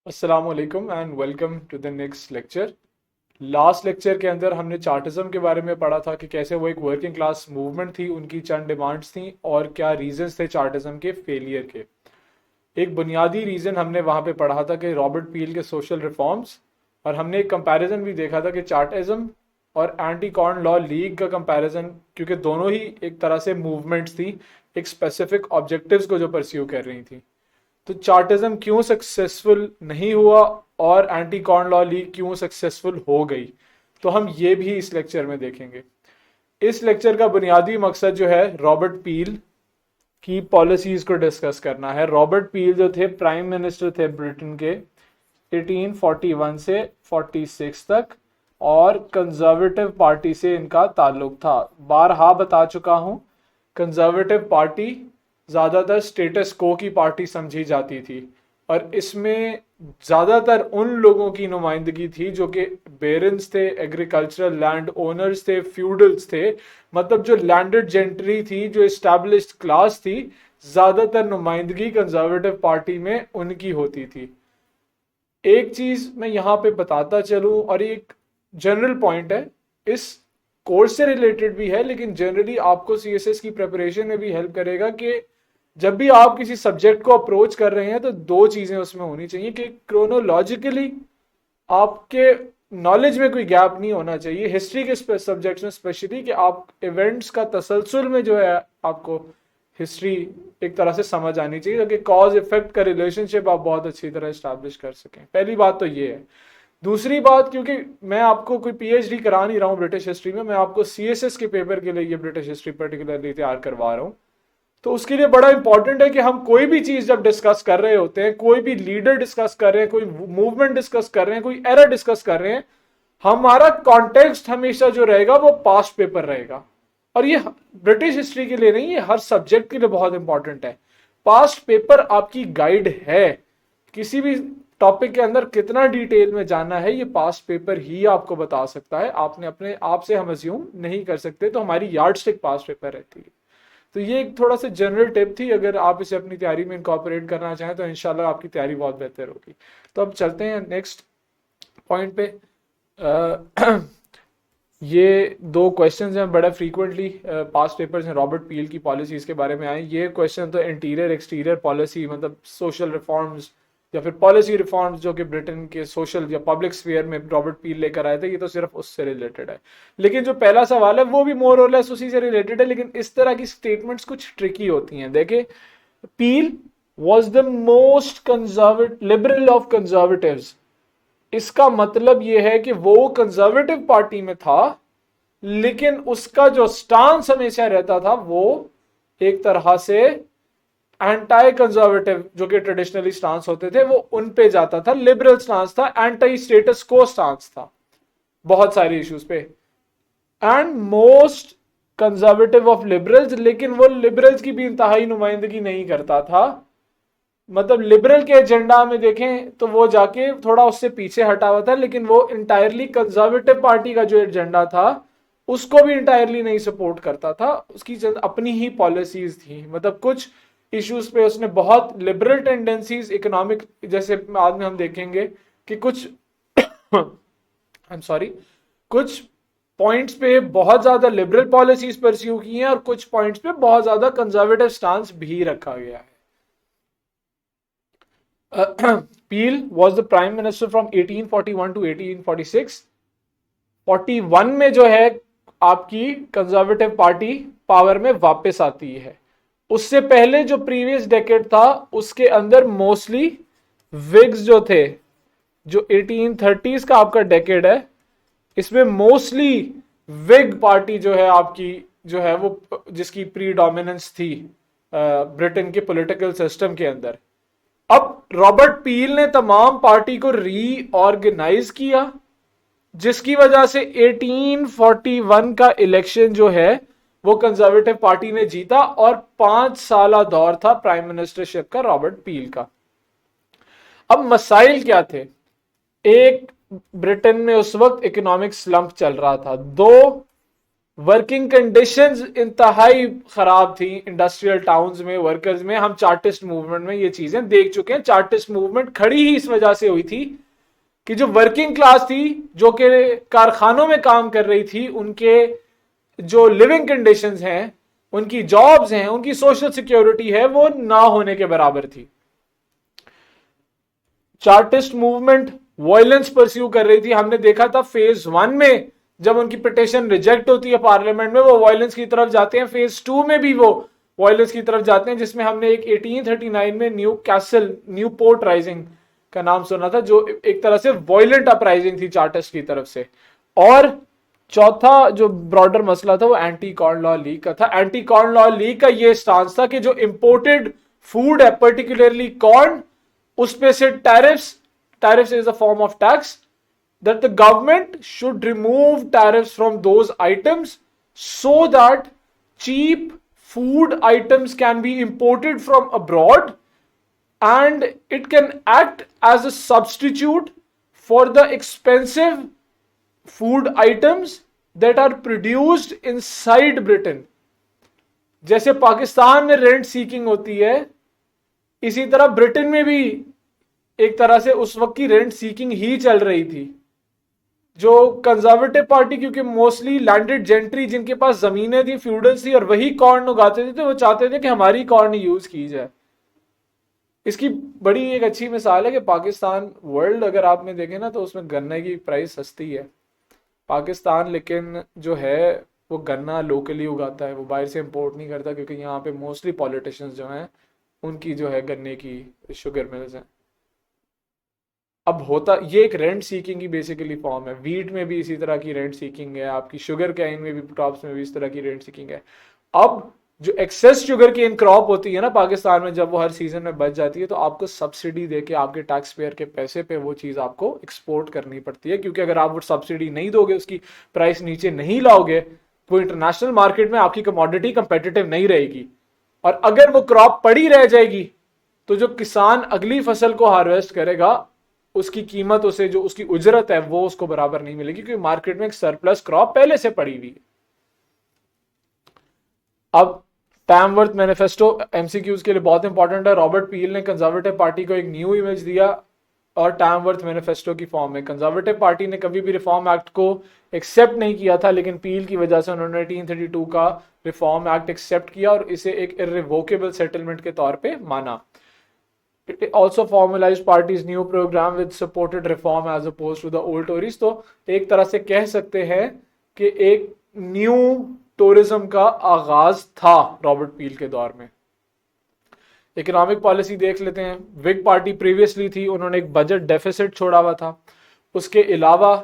अस्सलाम वालेकुम and welcome to the next lecture. Last lecture के अंदर हमने चार्टिज्म के बारे में पढ़ा था कि कैसे वो एक वर्किंग क्लास मूवमेंट थी, उनकी चंद डिमांड्स थी और क्या रीजंस थे चार्टिज्म के फेलियर के। एक बुनियादी रीज़न हमने वहाँ पे पढ़ा था कि रॉबर्ट पील के सोशल रिफॉर्म्स, और हमने एक कंपैरिजन भी देखा था कि चार्टिज्म और एंटी कॉर्न लॉ लीग का कंपैरिजन, क्योंकि दोनों ही एक तरह से मूवमेंट्स थी एक स्पेसिफिक ऑब्जेक्टिव्स को जो परस्यू कर रही थी। तो चार्टिज्म क्यों सक्सेसफुल नहीं हुआ और एंटी कॉर्न लॉ लीग क्यों सक्सेसफुल हो गई, तो हम ये भी इस लेक्चर में देखेंगे। इस लेक्चर का बुनियादी मकसद जो है रॉबर्ट पील की पॉलिसीज को डिस्कस करना है। रॉबर्ट पील जो थे प्राइम मिनिस्टर थे ब्रिटेन के 1841 से 46 तक, और कंजर्वेटिव पार्टी से इनका ताल्लुक था। बारहा बता चुका हूं, कंजर्वेटिव पार्टी ज़्यादातर स्टेटस को की पार्टी समझी जाती थी और इसमें ज़्यादातर उन लोगों की नुमाइंदगी थी जो कि बेरन्स थे, एग्रीकल्चरल लैंड ओनर्स थे, फ्यूडल्स थे, मतलब जो लैंडेड जेंट्री थी, जो इस्टेब्लिश्ड क्लास थी, ज़्यादातर नुमाइंदगी कंजर्वेटिव पार्टी में उनकी होती थी। एक चीज़ मैं यहाँ पे बताता चलूँ, और ये एक जनरल पॉइंट है, इस कोर्स से रिलेटेड भी है लेकिन जनरली आपको सीएसएस की प्रिपरेशन में भी हेल्प करेगा कि जब भी आप किसी सब्जेक्ट को अप्रोच कर रहे हैं तो दो चीजें उसमें होनी चाहिए कि क्रोनोलॉजिकली आपके नॉलेज में कोई गैप नहीं होना चाहिए, हिस्ट्री के सब्जेक्ट्स में स्पेशली, कि आप इवेंट्स का तसलसल में जो है आपको हिस्ट्री एक तरह से समझ आनी चाहिए ताकि कॉज इफेक्ट का रिलेशनशिप आप बहुत अच्छी तरह इस्टेब्लिश कर सकें। पहली बात तो ये है। दूसरी बात, क्योंकि मैं आपको कोई पीएचडी करा नहीं रहा हूँ ब्रिटिश हिस्ट्री में, मैं आपको सीएसएस के पेपर के लिए ये ब्रिटिश हिस्ट्री पर्टिकुलरली तैयार करवा रहा हूँ। तो उसके लिए बड़ा इंपॉर्टेंट है कि हम कोई भी चीज जब डिस्कस कर रहे होते हैं, कोई भी लीडर डिस्कस कर रहे हैं, कोई मूवमेंट डिस्कस कर रहे हैं, कोई एरा डिस्कस कर रहे हैं, हमारा कॉन्टेक्स्ट हमेशा जो रहेगा वो पास्ट पेपर रहेगा। और ये ब्रिटिश हिस्ट्री के लिए नहीं, ये हर सब्जेक्ट के लिए बहुत इंपॉर्टेंट है। पास्ट पेपर आपकी गाइड है, किसी भी टॉपिक के अंदर कितना डिटेल में जाना है ये पास्ट पेपर ही आपको बता सकता है। आपने अपने आप से हम अज्यूम नहीं कर सकते, तो हमारी यार्डस्टिक पास्ट पेपर रहती है। तो ये एक थोड़ा सा जनरल टिप थी, अगर आप इसे अपनी तैयारी में इनकॉर्पोरेट करना चाहें तो इंशाल्लाह आपकी तैयारी बहुत बेहतर होगी। तो अब चलते हैं नेक्स्ट पॉइंट पे। ये दो क्वेश्चंस हैं बड़ा फ्रीक्वेंटली पास्ट पेपर्स में रॉबर्ट पील की पॉलिसीज के बारे में आए। ये क्वेश्चन तो इंटीरियर एक्सटीरियर पॉलिसी, मतलब सोशल रिफॉर्म्स या फिर पॉलिसी रिफॉर्म्स जो कि ब्रिटेन के सोशल या पब्लिक स्फीयर में रॉबर्ट पील लेकर आए थे, ये तो सिर्फ उससे रिलेटेड है। लेकिन जो पहला सवाल है वो भी मोर और लेस उसी से रिलेटेड है, लेकिन इस तरह की स्टेटमेंट्स कुछ ट्रिकी होती हैं। देखे, Peel was the most conservative liberal of conservatives. इसका मतलब यह है कि वो कंजर्वेटिव पार्टी में था लेकिन उसका जो स्टांस हमेशा रहता था वो एक तरह से एंटाई कंजर्वेटिव, जो कि ट्रेडिशनली स्टांस होते थे, वो उन पे जाता था। लिबरल स्टांस था, एंटी स्टेटस को स्टांस था बहुत सारे इश्यूज पे, and most conservative of liberals. लेकिन वो लिबरल्स की भी इंतहाई नुमाइंदगी नहीं करता था, मतलब लिबरल के एजेंडा में देखें तो वो जाके थोड़ा उससे पीछे हटा हुआ था, लेकिन वो इंटायरली कंजर्वेटिव पार्टी का जो एजेंडा था उसको भी इंटायरली नहीं सपोर्ट करता था। उसकी चंद अपनी ही पॉलिसीज थी, मतलब कुछ इश्यूज पे उसने बहुत लिबरल टेंडेंसीज इकोनॉमिक, जैसे बाद में हम देखेंगे कि कुछ आई एम सॉरी, कुछ पॉइंट्स पे बहुत ज्यादा लिबरल पॉलिसीज परस्यू की हैं और कुछ पॉइंट्स पे बहुत ज्यादा कंजर्वेटिव स्टांस भी रखा गया है। Peel was the prime minister from 1841 to 1846। 41 में जो है आपकी कंजर्वेटिव पार्टी पावर में वापस आती है। उससे पहले जो प्रीवियस डेकेड था उसके अंदर मोस्टली विग्स जो थे, जो 1830s का आपका डेकेड है, इसमें मोस्टली विग पार्टी जो है आपकी, जो है वो जिसकी प्रीडोमिनेंस थी ब्रिटेन के पॉलिटिकल सिस्टम के अंदर। अब रॉबर्ट पील ने तमाम पार्टी को रीऑर्गेनाइज किया, जिसकी वजह से 1841 का इलेक्शन जो है वो कंजर्वेटिव पार्टी ने जीता, और 5 साल दौर था प्राइम मिनिस्टरशिप का रॉबर्ट पील का। अब मसाइल क्या थे? एक, ब्रिटेन में उस वक्त इकोनॉमिक स्लंप चल रहा था। दो, वर्किंग कंडीशंस इंतहाई खराब थी इंडस्ट्रियल टाउन्स में, वर्कर्स में। हम चार्टिस्ट मूवमेंट में ये चीजें देख चुके हैं। चार्टिस्ट मूवमेंट खड़ी ही इस वजह से हुई थी कि जो वर्किंग क्लास थी, जो कि कारखानों में काम कर रही थी, उनके जो लिविंग कंडीशंस हैं, उनकी जॉब्स हैं, उनकी सोशल सिक्योरिटी है, वो ना होने के बराबर थी। चार्टिस्ट मूवमेंट वायलेंस परस्यू कर रही थी। हमने देखा था फेज 1 में जब उनकी पिटिशन रिजेक्ट होती है पार्लियामेंट में, वो वायलेंस की तरफ जाते हैं। फेज 2 में भी वो वायलेंस की तरफ जाते हैं, जिसमें हमने एक 1839 में new castle, new port rising का नाम सुना था, जो एक तरह से वायलेंट अपराइजिंग थी चार्टिस्ट की तरफ से। और चौथा जो ब्रॉडर मसला था वो एंटी कॉर्न लॉ लीग का था। एंटी कॉर्न लॉ लीग का ये स्टांस था कि जो इंपोर्टेड फूड है, पर्टिकुलरली कॉर्न, उस पे से tariffs is a form of tax, that the government should remove tariffs from those items so that cheap food items can be imported from abroad and it can act as a substitute for the expensive food items that are produced inside Britain. जैसे पाकिस्तान में rent seeking होती है, इसी तरह Britain में भी एक तरह से उस वक्त की रेंट सीकिंग ही चल रही थी। जो कंजर्वेटिव पार्टी, क्योंकि मोस्टली लैंडेड जेंट्री जिनके पास जमीनें थी, फ्यूडल्स थी, और वही कॉर्न उगाते थे, तो वो चाहते थे कि हमारी कॉर्न यूज की जाए। इसकी बड़ी एक अच्छी मिसाल है कि पाकिस्तान, वर्ल्ड अगर आप में देखें ना, तो उसमें गन्ने की प्राइस सस्ती है पाकिस्तान, लेकिन जो है वो गन्ना लोकली उगाता है, वो बाहर से इंपोर्ट नहीं करता, क्योंकि यहाँ पे मोस्टली पॉलिटिशियंस जो हैं उनकी जो है गन्ने की शुगर मिल्स हैं। अब होता ये एक रेंट सीकिंग की बेसिकली फॉर्म है। वीट में भी इसी तरह की रेंट सीकिंग है, आपकी शुगर कैन में भी, क्रॉप्स में भी इस तरह की रेंट सीकिंग है। अब जो एक्सेस शुगर की इन क्रॉप होती है ना पाकिस्तान में, जब वो हर सीजन में बच जाती है, तो आपको सब्सिडी देके आपके टैक्स पेयर के पैसे पे वो चीज़ आपको एक्सपोर्ट करनी पड़ती है, क्योंकि अगर आप वो सब्सिडी नहीं दोगे, उसकी प्राइस नीचे नहीं लाओगे, तो इंटरनेशनल मार्केट में आपकी कमोडिटी कंपेटिटिव नहीं रहेगी। और अगर वो क्रॉप पड़ी रह जाएगी, तो जो किसान अगली फसल को हार्वेस्ट करेगा, उसकी कीमत, उसे जो उसकी उजरत है, वो उसको बराबर नहीं मिलेगी, क्योंकि मार्केट में एक सरप्लस क्रॉप पहले से पड़ी हुई है। अब टैमवर्थ मैनिफेस्टो एमसीक्यूज के लिए बहुत इंपॉर्टेंट है। रॉबर्ट पील ने कंजर्वेटिव पार्टी को एक न्यू इमेज दिया और टैमवर्थ मैनिफेस्टो की फॉर्म में। कंजर्वेटिव पार्टी ने कभी भी रिफॉर्म एक्ट को एक्सेप्ट नहीं किया था, लेकिन पील की वजह से उन्होंने 1832 का रिफॉर्म एक्ट एक्सेप्ट किया और इसे एक इर्रिवोकेबल सेटलमेंट के तौर पे माना। It also formalized party's new program which supported reform as opposed to the old Tories। तो एक तरह से कह सकते हैं कि एक न्यू टूरिज्म का आगाज था रॉबर्ट पील के दौर में। इकोनॉमिक पॉलिसी देख लेते हैं। विग पार्टी प्रीवियसली थी, उन्होंने एक बजट डेफिसिट छोड़ा हुआ था। उसके अलावा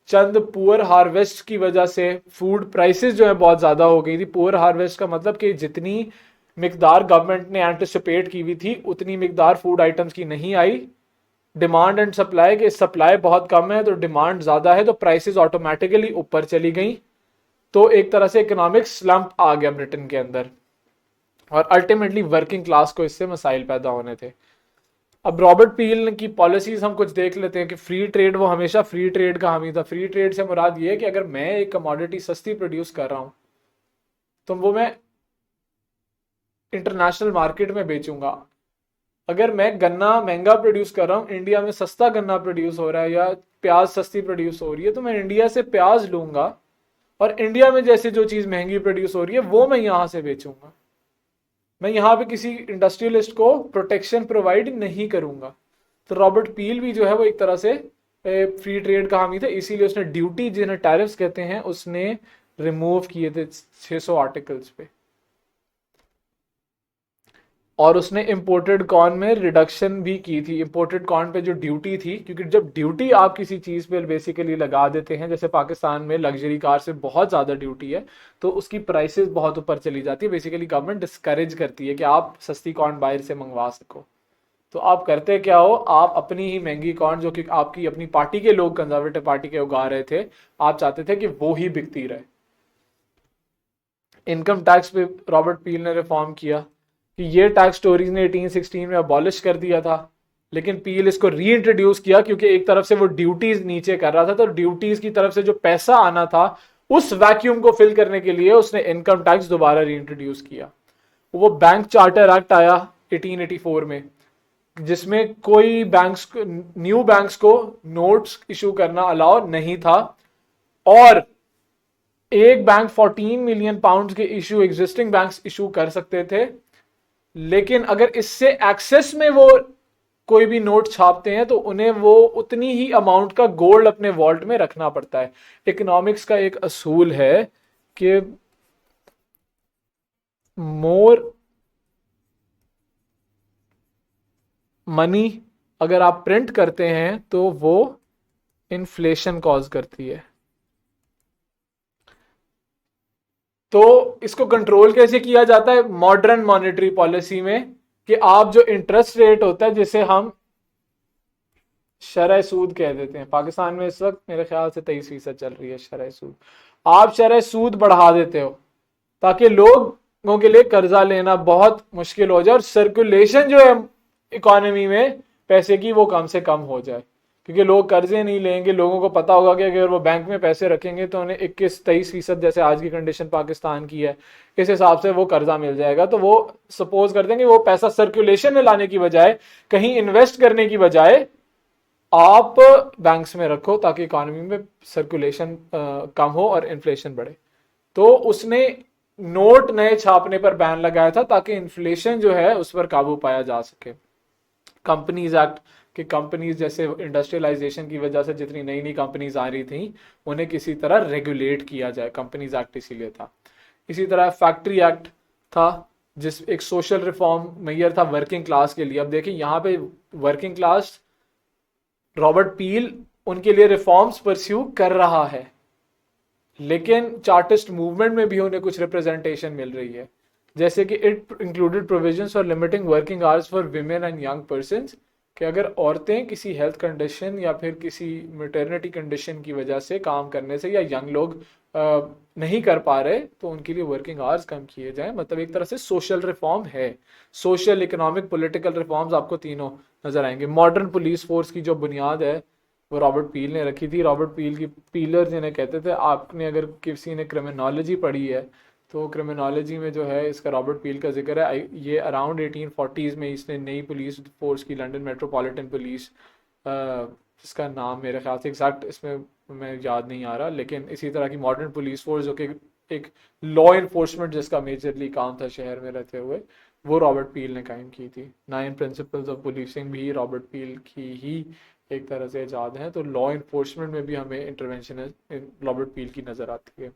चंद पुअर हार्वेस्ट की वजह से फूड प्राइसेस जो है बहुत ज़्यादा हो गई थी। पुअर हार्वेस्ट का मतलब कि जितनी मिकदार गवर्नमेंट ने एंटिसिपेट की हुई थी, उतनी मिकदार फूड आइटम्स की नहीं आई। डिमांड एंड सप्लाई के, सप्लाई बहुत कम है तो डिमांड ज़्यादा है, तो प्राइसेस ऑटोमेटिकली ऊपर चली गई। तो एक तरह से इकोनॉमिक स्लंप आ गया ब्रिटेन के अंदर, और अल्टीमेटली वर्किंग क्लास को इससे मसाइल पैदा होने थे। अब रॉबर्ट पील की पॉलिसीज हम कुछ देख लेते हैं कि फ्री ट्रेड, वो हमेशा फ्री ट्रेड का हामी था। फ्री ट्रेड से मुराद ये है कि अगर मैं एक कमोडिटी सस्ती प्रोड्यूस कर रहा हूँ, तो वो मैं इंटरनेशनल मार्केट में बेचूंगा। अगर मैं गन्ना महंगा प्रोड्यूस कर रहा हूँ, इंडिया में सस्ता गन्ना प्रोड्यूस हो रहा है या प्याज सस्ती प्रोड्यूस हो रही है, तो मैं इंडिया से प्याज लूंगा और इंडिया में जैसे जो चीज़ महंगी प्रोड्यूस हो रही है वो मैं यहाँ से बेचूंगा। मैं यहाँ पे किसी इंडस्ट्रियलिस्ट को प्रोटेक्शन प्रोवाइड नहीं करूंगा। तो रॉबर्ट पील भी जो है वो एक तरह से फ्री ट्रेड का हामी था, इसीलिए उसने ड्यूटी, जिन्हें टैरिफ्स कहते हैं, उसने रिमूव किए थे 600 आर्टिकल्स पे। और उसने इंपोर्टेड कॉर्न में रिडक्शन भी की थी। इंपोर्टेड कॉर्न पे जो ड्यूटी थी, क्योंकि जब ड्यूटी आप किसी चीज़ पे बेसिकली लगा देते हैं, जैसे पाकिस्तान में लग्जरी कार से बहुत ज़्यादा ड्यूटी है, तो उसकी प्राइसेस बहुत ऊपर चली जाती है। बेसिकली गवर्नमेंट डिस्करेज करती है कि आप सस्ती कॉर्न बाहर से मंगवा सको। तो आप करते क्या हो, आप अपनी ही महंगी कॉर्न, जो कि आपकी अपनी पार्टी के लोग, कंजर्वेटिव पार्टी के उगा रहे थे, आप चाहते थे कि वो ही बिकती रहे। इनकम टैक्स पे रॉबर्ट पील ने रिफॉर्म किया कि ये टैक्स टोरीज ने 1816 में अबॉलिश कर दिया था, लेकिन पील इसको री इंट्रोड्यूस किया, क्योंकि एक तरफ से वो ड्यूटीज नीचे कर रहा था, तो ड्यूटीज की तरफ से जो पैसा आना था उस वैक्यूम को फिल करने के लिए उसने इनकम टैक्स दोबारा रीइंट्रोड्यूस किया। वो बैंक चार्टर एक्ट आया 1884 में, जिसमें कोई बैंक्स न्यू बैंक्स को नोट्स इशू करना अलाउ नहीं था, और एक बैंक 14 मिलियन पाउंड के इशू एग्जिस्टिंग बैंक्स इशू कर सकते थे, लेकिन अगर इससे एक्सेस में वो कोई भी नोट छापते हैं तो उन्हें वो उतनी ही अमाउंट का गोल्ड अपने वॉल्ट में रखना पड़ता है। इकोनॉमिक्स का एक असूल है कि मोर मनी अगर आप प्रिंट करते हैं तो वो इन्फ्लेशन कॉज करती है। तो इसको कंट्रोल कैसे किया जाता है मॉडर्न मॉनेटरी पॉलिसी में, कि आप जो इंटरेस्ट रेट होता है जिसे हम शरह सूद कह देते हैं, पाकिस्तान में इस वक्त मेरे ख्याल से 23% चल रही है शरह सूद, आप शरह सूद बढ़ा देते हो ताकि लोगों के लिए कर्जा लेना बहुत मुश्किल हो जाए और सर्कुलेशन जो है इकोनॉमी में पैसे की वो कम से कम हो जाए, क्योंकि लोग कर्जे नहीं लेंगे। लोगों को पता होगा कि अगर वो बैंक में पैसे रखेंगे तो उन्हें 21-23% जैसे आज की कंडीशन पाकिस्तान की है, इस हिसाब से वो कर्जा मिल जाएगा। तो वो सपोज कर देंगे वो पैसा सर्कुलेशन में लाने की बजाय, कहीं इन्वेस्ट करने की बजाय आप बैंक्स में रखो ताकि इकोनॉमी में सर्कुलेशन कम हो और इन्फ्लेशन बढ़े। तो उसने नोट नए छापने पर बैन लगाया था ताकि इन्फ्लेशन जो है उस पर काबू पाया जा सके। कंपनीज एक्ट कि कंपनीज जैसे इंडस्ट्रियलाइजेशन की वजह से जितनी नई नई कंपनीज आ रही थी उन्हें किसी तरह रेगुलेट किया जाए, कंपनीज एक्ट इसीलिए था। इसी तरह फैक्ट्री एक्ट था, जिस एक सोशल रिफॉर्म मैयर था वर्किंग क्लास के लिए। अब देखिए यहाँ पे वर्किंग क्लास, रॉबर्ट पील उनके लिए रिफॉर्म्स परस्यू कर रहा है, लेकिन चार्टिस्ट मूवमेंट में भी उन्हें कुछ रिप्रेजेंटेशन मिल रही है, जैसे कि it included provisions for limiting working hours for women and young persons, कि अगर औरतें किसी हेल्थ कंडीशन या फिर किसी मैटरनिटी कंडीशन की वजह से काम करने से, या यंग लोग नहीं कर पा रहे, तो उनके लिए वर्किंग आवर्स कम किए जाएं। मतलब एक तरह से सोशल रिफॉर्म है। सोशल, इकोनॉमिक, पॉलिटिकल रिफॉर्म्स आपको तीनों नजर आएंगे। मॉडर्न पुलिस फोर्स की जो बुनियाद है वो रॉबर्ट पील ने रखी थी। रॉबर्ट पील की पीलर जिन्हें कहते थे, आपने अगर किसी ने क्रिमिनोलॉजी पढ़ी है तो क्रिमिनोलॉजी में जो है इसका रॉबर्ट पील का जिक्र है। ये अराउंड 1840s में इसने नई पुलिस फोर्स की, लंदन मेट्रोपॉलिटन पुलिस, जिसका नाम मेरे ख्याल से एग्जैक्ट इसमें मैं याद नहीं आ रहा, लेकिन इसी तरह की मॉडर्न पुलिस फोर्स जो कि एक लॉ इन्फोर्समेंट जिसका मेजरली काम था शहर में रहते हुए, वो रॉबर्ट पील ने कायम की थी। 9 प्रिंसिपल्स ऑफ पुलिसिंग भी रॉबर्ट पील की ही एक तरह से इजाद हैं। तो लॉ इन्फोर्समेंट में भी हमें इंटरवेंशन रॉबर्ट पील की नज़र आती है।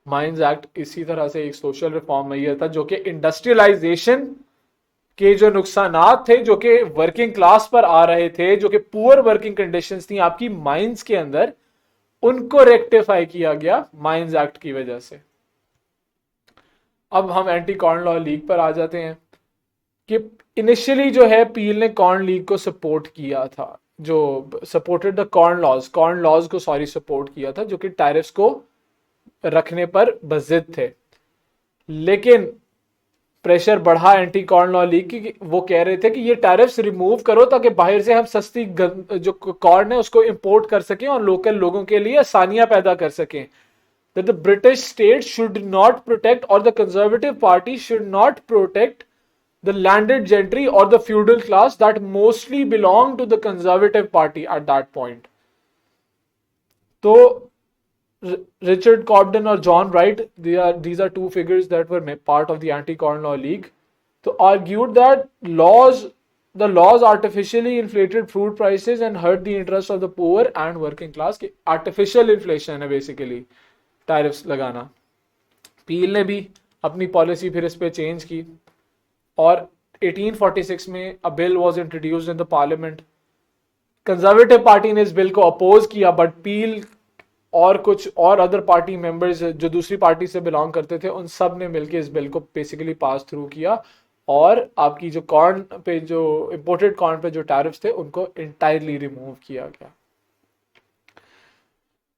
माइंस एक्ट इसी तरह से एक सोशल रिफॉर्म मैयर था जो कि इंडस्ट्रियलाइजेशन के जो नुकसानात थे जो कि वर्किंग क्लास पर आ रहे थे, जो कि पुअर वर्किंग कंडीशंस थी आपकी माइंस के अंदर, उनको रेक्टिफाई किया गया माइंस एक्ट की वजह से। अब हम एंटी कॉर्न लॉ लीग पर आ जाते हैं कि इनिशियली जो है पील ने कॉर्न लीग को सपोर्ट किया था, जो सपोर्टेड द कॉर्न लॉज को सपोर्ट किया था, जो कि टैरिफ्स को रखने पर बजिद थे। लेकिन प्रेशर बढ़ा एंटी कॉर्न लॉ लीग की, वो कह रहे थे कि ये टैरिफ्स रिमूव करो ताकि बाहर से हम सस्ती जो कॉर्न है उसको इंपोर्ट कर सकें और लोकल लोगों के लिए आसानियां पैदा कर सकें। That the British state should not protect, or the Conservative Party should not protect the landed gentry or the feudal class that mostly belonged to the Conservative Party at that point. तो Richard Cobden और John Wright, these are two figures that were part of the Anti-Corn Law League, so argued that the laws artificially inflated food prices and hurt the interests of the poor and working class. कि artificial inflation है basically tariffs लगाना। पील ने भी अपनी policy फिर इस पे change की और 1846 में अ bill was introduced in the parliament. Conservative party ने इस बिल को अपोज किया, बट पील और कुछ और अदर पार्टी मेंबर्स जो दूसरी पार्टी से बिलोंग करते थे, उन सब ने मिलकर इस बिल को बेसिकली पास थ्रू किया और आपकी जो कॉर्न पे, जो इंपोर्टेड कॉर्न पे जो टैरिफ्स थे, उनको इंटायरली रिमूव किया गया।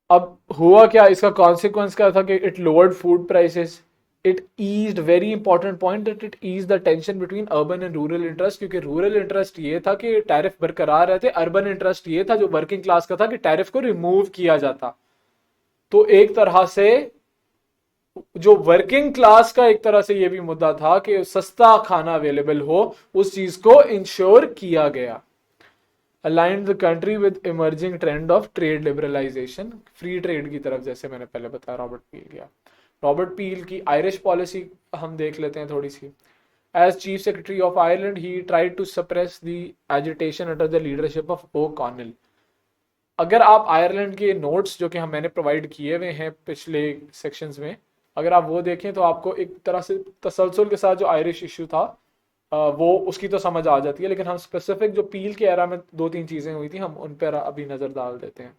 अब हुआ क्या, इसका कॉन्सिक्वेंस क्या था कि it lowered food prices, it eased, very important point, that it ease the tension between urban and rural interest. क्योंकि रूरल इंटरेस्ट ये था कि टैरिफ बरकरार रहते, अर्बन इंटरेस्ट ये था जो वर्किंग क्लास का था कि टैरिफ को रिमूव किया जाता। तो एक तरह से जो वर्किंग क्लास का एक तरह से ये भी मुद्दा था कि सस्ता खाना अवेलेबल हो, उस चीज को इंश्योर किया गया। Aligned the country with emerging trend of trade liberalisation, free trade की तरफ, जैसे मैंने पहले बताया रॉबर्ट पील गया। रॉबर्ट पील की आयरिश पॉलिसी हम देख लेते हैं थोड़ी सी। As chief secretary of Ireland he tried to suppress the agitation under the leadership of O'Connell. अगर आप आयरलैंड के नोट्स जो कि मैंने प्रोवाइड किए हुए हैं पिछले सेक्शंस में, अगर आप वो देखें तो आपको एक तरह से तसलसल के साथ जो आयरिश इशू था वो उसकी तो समझ आ जाती है। लेकिन हम स्पेसिफिक जो पील के एरा में दो तीन चीजें हुई थी, हम उन पर अभी नजर डाल देते हैं।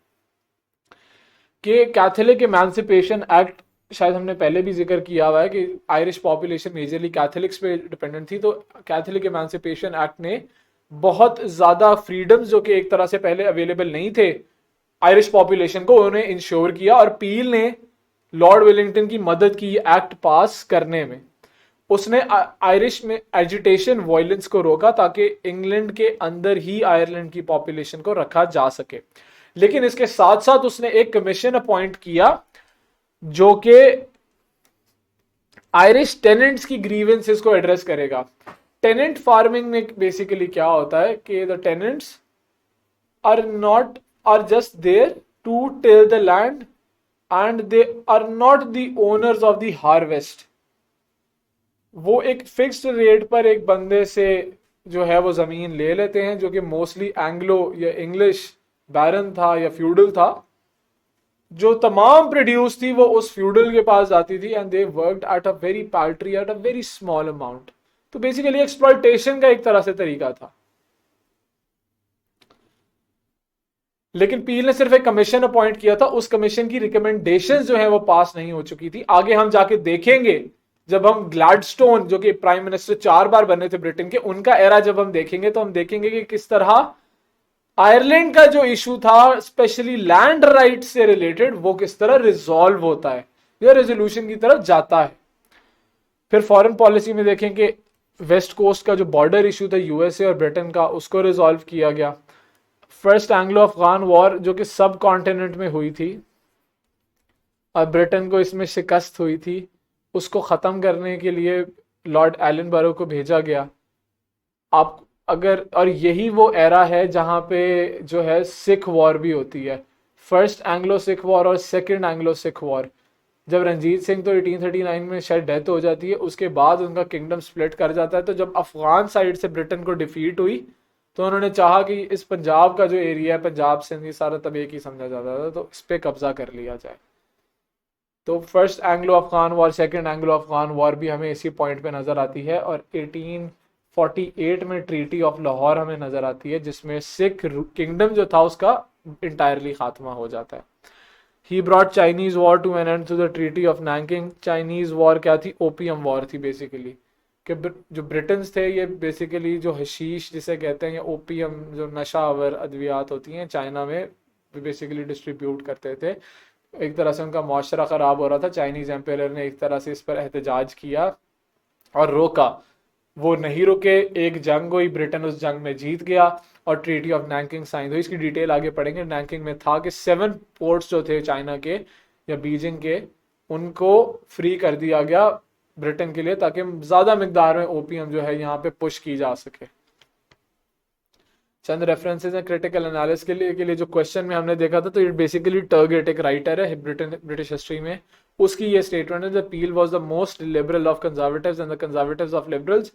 कि कैथोलिक एमेंसिपेशन एक्ट, शायद हमने पहले भी जिक्र किया हुआ है कि आयरिश पॉपुलेशन मेजरली कैथोलिक्स पे डिपेंडेंट थी, तो कैथोलिक एमेंसिपेशन एक्ट ने बहुत ज्यादा फ्रीडम्स जो कि एक तरह से पहले अवेलेबल नहीं थे आयरिश पॉपुलेशन को, उन्हें इंश्योर किया। और पील ने लॉर्ड वेलिंगटन की मदद की एक्ट पास करने में। उसने आयरिश में एजिटेशन वायलेंस को रोका ताकि इंग्लैंड के अंदर ही आयरलैंड की पॉपुलेशन को रखा जा सके। लेकिन इसके साथ साथ उसने एक कमीशन अपॉइंट किया जो कि आयरिश टेनेंट्स की ग्रीवेंसेस को एड्रेस करेगा। टेनेंट फार्मिंग में बेसिकली क्या होता है कि the tenants are just there to till the land and they are not the owners of the harvest. वो एक फिक्स्ड रेट पर एक बंदे से जो है वो जमीन ले लेते हैं, जो कि मोस्टली एंग्लो या इंग्लिश बैरन था या फ्यूडल था। जो तमाम प्रोड्यूस थी वो उस फ्यूडल के पास जाती थी and they worked at a very paltry, at a very small amount. तो बेसिकली एक्सप्लॉयटेशन का एक तरह से तरीका था। लेकिन पील ने सिर्फ एक कमीशन अपॉइंट किया था, उस कमीशन की रिकमेंडेशंस जो है वो पास नहीं हो चुकी थी। आगे हम जाके देखेंगे जब हम ग्लैडस्टोन जो कि प्राइम मिनिस्टर 4 बार बने थे ब्रिटेन के, उनका एरा जब हम देखेंगे तो हम देखेंगे कि किस तरह आयरलैंड का जो इशू था स्पेशली लैंड राइट से रिलेटेड, वो किस तरह रिजॉल्व होता है या रेजोल्यूशन की तरफ जाता है। फिर फॉरेन पॉलिसी में देखें कि वेस्ट कोस्ट का जो बॉर्डर इशू था यूएसए और ब्रिटेन का, उसको रिजॉल्व किया गया। फर्स्ट एंग्लो अफगान वॉर जो कि सब कॉन्टिनेंट में हुई थी और ब्रिटेन को इसमें शिकस्त हुई थी, उसको ख़त्म करने के लिए लॉर्ड एलनबरो को भेजा गया। आप अगर, और यही वो एरा है जहाँ पे जो है सिख वॉर भी होती है, फर्स्ट एंग्लो सिख वॉर और सेकंड एंग्लो सिख वॉर। जब रंजीत सिंह तो 1839 में शायद डेथ हो जाती है, उसके बाद उनका किंगडम स्प्लिट कर जाता है। तो जब अफगान साइड से ब्रिटेन को डिफीट हुई तो उन्होंने चाहा कि इस पंजाब का जो एरिया है, पंजाब सिंध, ये सारा तब एक ही समझा जाता था, तो इस पर कब्जा कर लिया जाए। तो first Anglo Afghan war, second Anglo Afghan war भी हमें इसी पॉइंट पे नजर आती है। और 1848 में ट्रीटी ऑफ लाहौर हमें नजर आती है, जिसमें सिख किंगडम जो था उसका इंटायरली खात्मा हो जाता है। He brought Chinese war to an end through the treaty of Nanking. Chinese war क्या थी? ओपियम वॉर थी बेसिकली। कि जो ब्रिटन्स थे ये बेसिकली जो हशीश जिसे कहते हैं या ओपियम जो नशावर अद्वियात होती हैं चाइना में बेसिकली डिस्ट्रीब्यूट करते थे। एक तरह से उनका मुआशरा ख़राब हो रहा था। चाइनीज़ एम्पायर ने एक तरह से इस पर एहतजाज किया और रोका। वो नहीं रुके, एक जंग हुई, ब्रिटेन उस जंग में जीत गया और ट्रीटी ऑफ नैंकिंग साइन हुई। इसकी डिटेल आगे पढ़ेंगे। नैंकिंग में था कि 7 पोर्ट्स जो थे चाइना के या बीजिंग के, उनको फ्री कर दिया गया ब्रिटेन के लिए, ताकि ज़्यादा मिकदार में ओपियम जो है यहाँ पे पुश की जा सके। चंद रेफरेंसेज हैं क्रिटिकल एनालिसिस के लिए जो क्वेश्चन में हमने देखा था। तो ये बेसिकली टर्गेट एक राइटर है ब्रिटिश हिस्ट्री में, उसकी ये स्टेटमेंट है, the Peel was the most liberal of conservatives and the conservatives of liberals.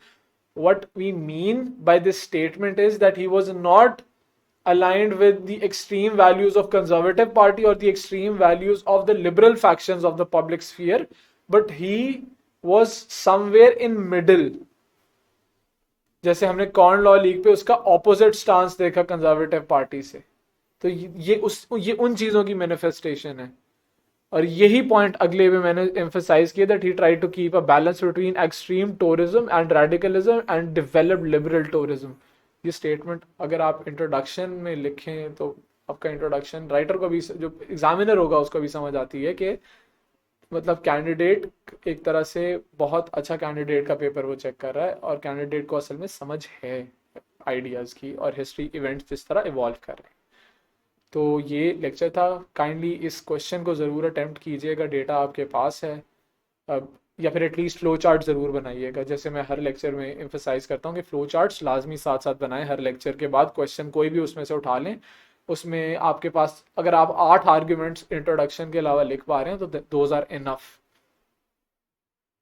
What we mean by this statement is that he was not aligned with the extreme values of conservative party or the extreme values of the liberal factions of the public sphere, but he was somewhere in middle। जैसे हमने corn law league पे उसका opposite stance देखा conservative party से, तो ये उन चीजों की मैनिफेस्टेशन है। और यही पॉइंट अगले में मैंने एम्फसाइज किया that he tried to keep a balance between extreme Toryism and radicalism and developed liberal Toryism. ये स्टेटमेंट अगर आप इंट्रोडक्शन में लिखें तो आपका इंट्रोडक्शन राइटर को भी, जो एग्जामिनर होगा उसको भी समझ आती है कि मतलब कैंडिडेट एक तरह से बहुत अच्छा कैंडिडेट का पेपर वो चेक कर रहा है और कैंडिडेट को असल में समझ है आइडियाज़ की और हिस्ट्री इवेंट्स जिस तरह इवॉल्व कर रहे हैं। तो ये लेक्चर था। काइंडली इस क्वेश्चन को ज़रूर अटेम्प्ट कीजिएगा, डेटा आपके पास है अब, या फिर एटलीस्ट फ्लो चार्ट ज़रूर बनाइएगा। जैसे मैं हर लेक्चर में एम्फेसाइज करता हूँ कि फ्लो चार्ट्स लाजमी साथ साथ बनाएं। हर लेक्चर के बाद क्वेश्चन कोई भी उसमें से उठा लें, उसमें आपके पास अगर आप 8 आर्ग्यूमेंट्स इंट्रोडक्शन के अलावा लिख पा रहे हैं तो दोज आर इनफ।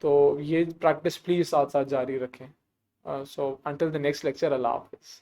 तो ये प्रैक्टिस प्लीज़ साथ साथ जारी रखें। So until the next lecture, अल्लाह हाफिज़।